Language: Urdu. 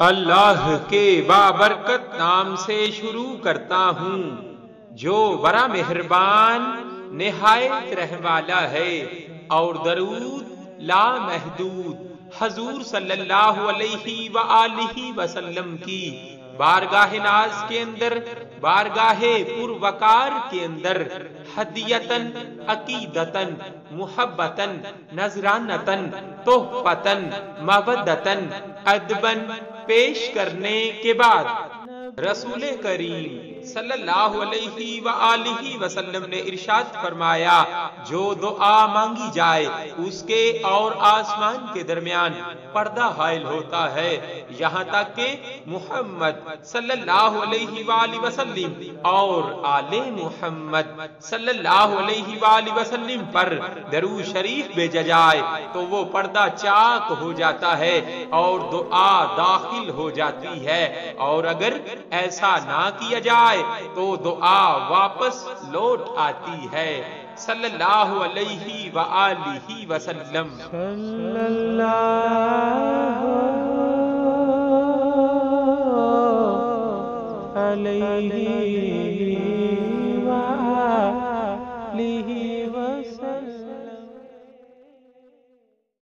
اللہ کے بابرکت نام سے شروع کرتا ہوں جو بڑا مہربان نہایت رحم والا ہے، اور درود لا محدود حضور صلی اللہ علیہ وآلہ وسلم کی بارگاہ ناز کے اندر، بارگاہ پر وقار کے اندر ہدیتن، عقیدتن، محبتن، نذرانتن، تحفتن، مودتن، ادبن پیش کرنے کے بعد رسول کریم صلی اللہ علیہ وآلہ وسلم نے ارشاد فرمایا، جو دعا مانگی جائے اس کے اور آسمان کے درمیان پردہ حائل ہوتا ہے، یہاں تک کہ محمد صلی اللہ علیہ وآلہ وسلم اور آل محمد صلی اللہ علیہ وآلہ وسلم پر درود شریف بھیجا جائے تو وہ پردہ چاک ہو جاتا ہے اور دعا داخل ہو جاتی ہے، اور اگر ایسا نہ کیا جائے تو دعا واپس لوٹ آتی ہے۔ صلی اللہ علیہ وآلہ وسلم۔ صلی اللہ علیہ وآلہ وسلم۔